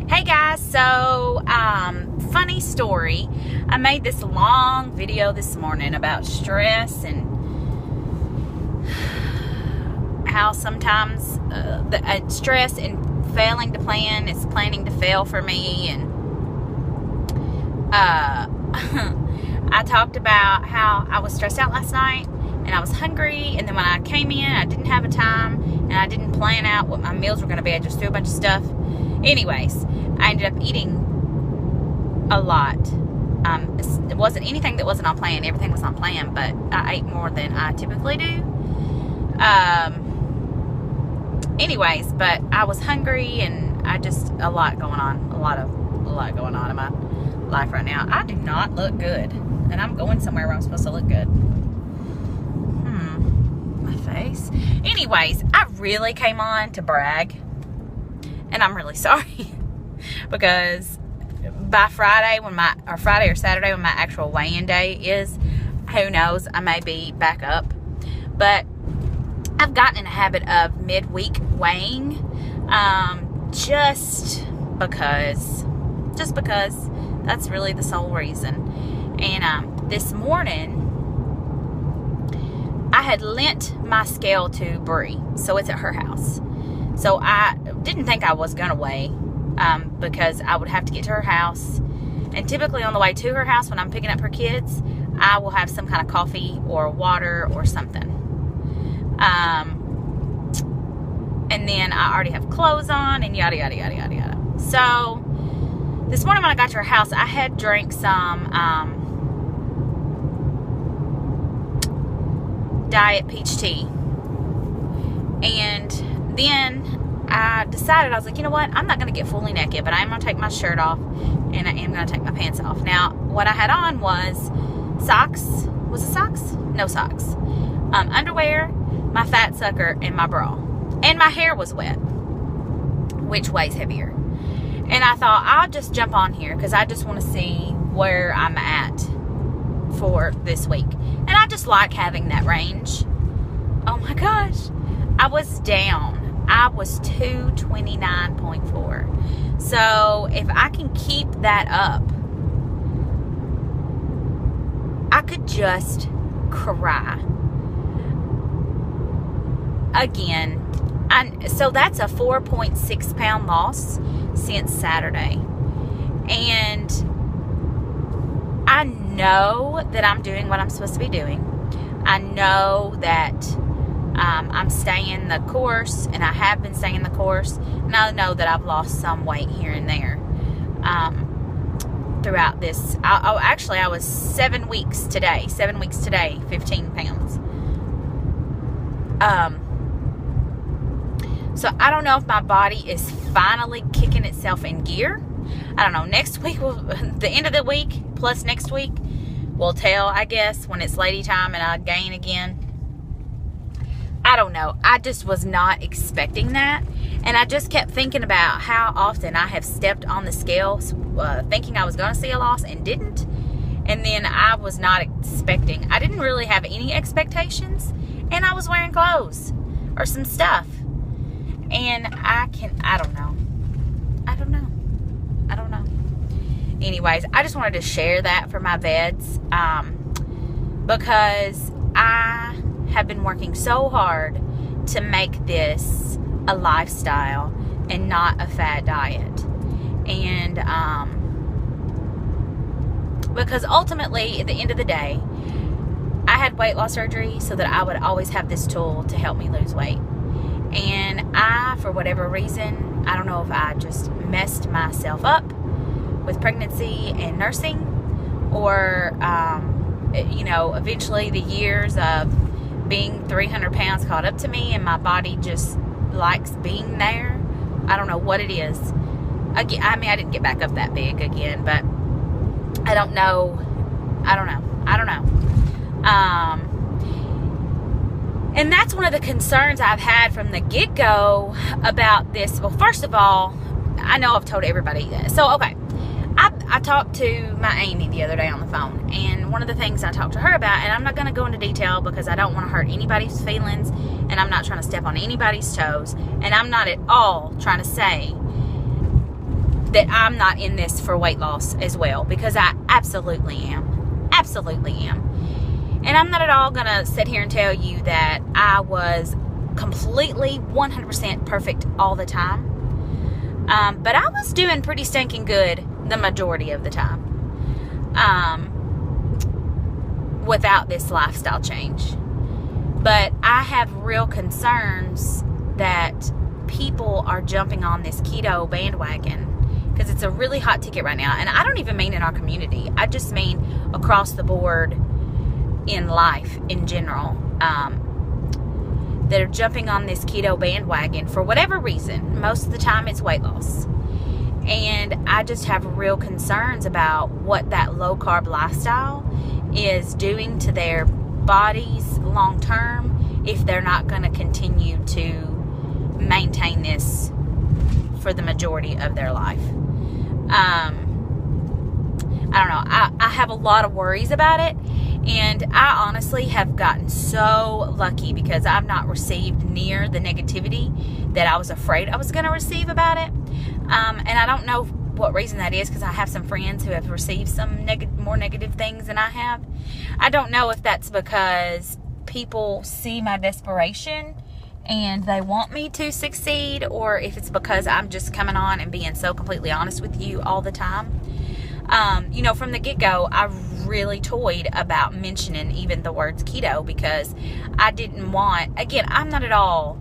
Hey guys, so funny story. I made this long video this morning about stress and how sometimes the stress and failing to plan is planning to fail for me. And I talked about how I was stressed out last night and I was hungry, and then when I came in I didn't have a time and I didn't plan out what my meals were going to be. I just threw a bunch of stuff. Anyways, I ended up eating a lot. It wasn't anything that wasn't on plan. Everything was on plan, but I ate more than I typically do. Anyways, but I was hungry and I just, a lot going on. A lot going on in my life right now. I do not look good, and I'm going somewhere where I'm supposed to look good. My face. Anyways, I really came on to brag, and I'm really sorry because by Friday or Saturday when my actual weigh-in day is, who knows, I may be back up. But I've gotten in a habit of midweek weighing, just because that's really the sole reason. And this morning I had lent my scale to Bree, so it's at her house. So I didn't think I was gonna weigh, because I would have to get to her house, and typically on the way to her house when I'm picking up her kids, I will have some kind of coffee or water or something. And then I already have clothes on and yada yada yada yada yada. So this morning when I got to her house, I had drank some diet peach tea, and then I decided, I was like, you know what, I'm not going to get fully naked, but I am going to take my shirt off and I am going to take my pants off. Now what I had on was socks. Was it socks? No socks. Underwear, my fat sucker, and my bra. And my hair was wet, which weighs heavier. And I thought, I'll just jump on here because I just want to see where I'm at for this week. And I just like having that range. Oh my gosh. I was down. I was 229.4. So if I can keep that up, I could just cry. Again, so that's a 4.6 pound loss since Saturday. And I know that I'm doing what I'm supposed to be doing. I know that I'm staying the course, and I have been staying the course. And I know that I've lost some weight here and there throughout this. I was 7 weeks today, 15 pounds. So I don't know if my body is finally kicking itself in gear. I don't know. Next week, the end of the week plus next week will tell, I guess, when it's lady time and I gain again. I don't know. I just was not expecting that. And I just kept thinking about how often I have stepped on the scale thinking I was going to see a loss and didn't. And then I was not expecting. I didn't really have any expectations. And I was wearing clothes or some stuff. And I don't know. Anyways, I just wanted to share that for my VEDS, because I have been working so hard to make this a lifestyle and not a fad diet. And because ultimately, at the end of the day, I had weight loss surgery so that I would always have this tool to help me lose weight. And I, for whatever reason, I don't know if I just messed myself up with pregnancy and nursing, or, eventually the years of being 300 pounds caught up to me and my body just likes being there. I don't know what it is. Again, I didn't get back up that big again, but I don't know. And that's one of the concerns I've had from the get-go about this. Well, first of all, I know I've told everybody this. So, okay. I talked to my Amy the other day on the phone, and one of the things I talked to her about, and I'm not going to go into detail because I don't want to hurt anybody's feelings, and I'm not trying to step on anybody's toes, and I'm not at all trying to say that I'm not in this for weight loss as well, because I absolutely am. Absolutely am. And I'm not at all going to sit here and tell you that I was completely 100% perfect all the time. But I was doing pretty stinking good the majority of the time. Without this lifestyle change. But I have real concerns that people are jumping on this keto bandwagon, because it's a really hot ticket right now. And I don't even mean in our community. I just mean across the board in life in general. That are jumping on this keto bandwagon for whatever reason. Most of the time it's weight loss. And I just have real concerns about what that low carb lifestyle is doing to their bodies long term, if they're not going to continue to maintain this for the majority of their life. I don't know. I have a lot of worries about it, and I honestly have gotten so lucky because I've not received near the negativity that I was afraid I was going to receive about it. And I don't know what reason that is, because I have some friends who have received some more negative things than I have. I don't know if that's because people see my desperation and they want me to succeed, or if it's because I'm just coming on and being so completely honest with you all the time. You know, from the get-go, I really toyed about mentioning even the words keto, because I didn't want, again, I'm not at all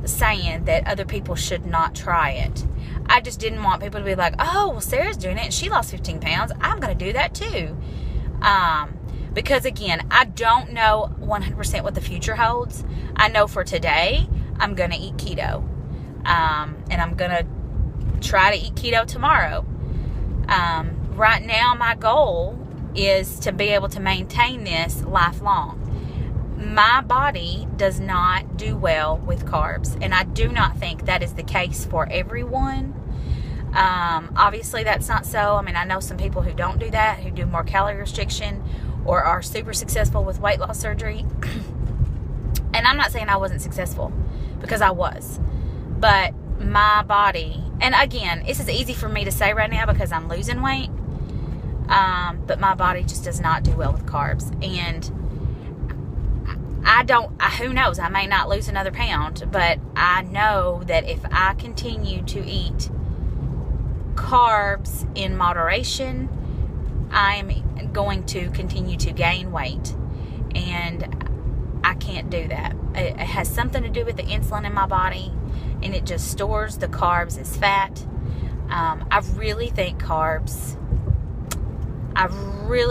saying that other people should not try it. I just didn't want people to be like, oh, well, Sarah's doing it and she lost 15 pounds. I'm going to do that too. Because again, I don't know 100% what the future holds. I know for today, I'm going to eat keto. And I'm going to try to eat keto tomorrow. Right now, my goal is to be able to maintain this lifelong. My body does not do well with carbs, and I do not think that is the case for everyone. Obviously that's not so. I mean, I know some people who don't do that, who do more calorie restriction or are super successful with weight loss surgery. And I'm not saying I wasn't successful, because I was.'t my body, and again, this is easy for me to say right now because I'm losing weight, but my body just does not do well with carbs. And who knows, I may not lose another pound, but I know that if I continue to eat carbs in moderation, I'm going to continue to gain weight, and I can't do that. It has something to do with the insulin in my body, and it just stores the carbs as fat. I really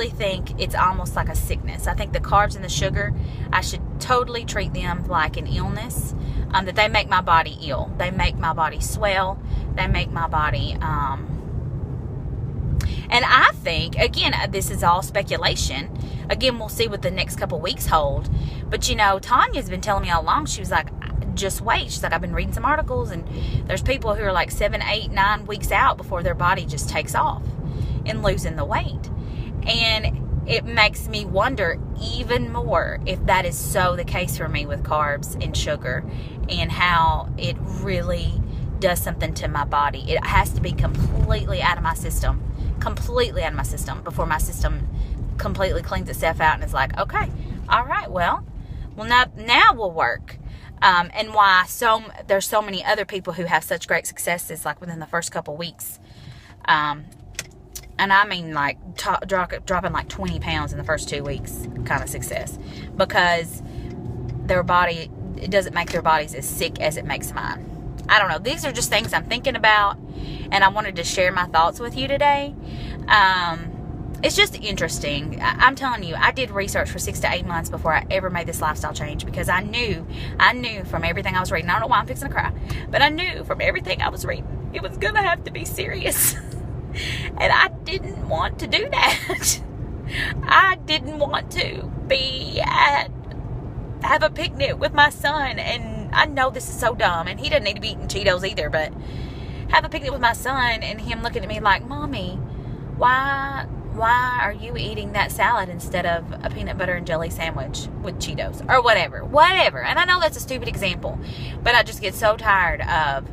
think it's almost like a sickness. I think the carbs and the sugar, I should totally treat them like an illness, that they make my body ill. They make my body swell. They make my body, and I think, again, this is all speculation. Again, we'll see what the next couple weeks hold. But, you know, Tanya's been telling me all along, she was like, just wait. She's like, I've been reading some articles, and there's people who are like 7, 8, 9 weeks out before their body just takes off and losing the weight. And it makes me wonder even more if that is so the case for me with carbs and sugar, and how it really does something to my body. It has to be completely out of my system before my system completely cleans itself out and is like, okay, all right, well now we'll work. And why there's so many other people who have such great successes, like within the first couple weeks. And I mean, like dropping like 20 pounds in the first 2 weeks kind of success, because it doesn't make their bodies as sick as it makes mine. I don't know. These are just things I'm thinking about, and I wanted to share my thoughts with you today. It's just interesting. I'm telling you, I did research for 6 to 8 months before I ever made this lifestyle change, because I knew from everything I was reading. I don't know why I'm fixing to cry, but I knew from everything I was reading, it was going to have to be serious. And I didn't want to do that. I didn't want to have a picnic with my son, and I know this is so dumb, and he doesn't need to be eating Cheetos either, but have a picnic with my son and him looking at me like, Mommy, why are you eating that salad instead of a peanut butter and jelly sandwich with Cheetos, or whatever. And I know that's a stupid example, but I just get so tired of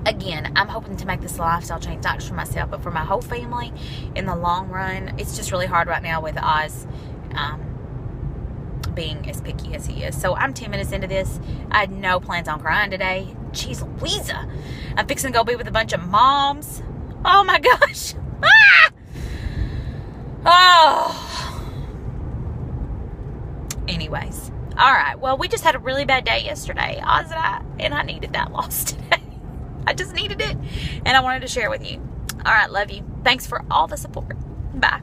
again, I'm hoping to make this a lifestyle change, not just for myself, but for my whole family in the long run. It's just really hard right now with Oz being as picky as he is. So I'm 10 minutes into this. I had no plans on crying today. Jeez Louisa. I'm fixing to go be with a bunch of moms. Oh my gosh. Ah! Oh. Anyways. Alright. Well, we just had a really bad day yesterday, Oz and I needed that loss today. I just needed it. And I wanted to share with you. Alright. Love you. Thanks for all the support. Bye.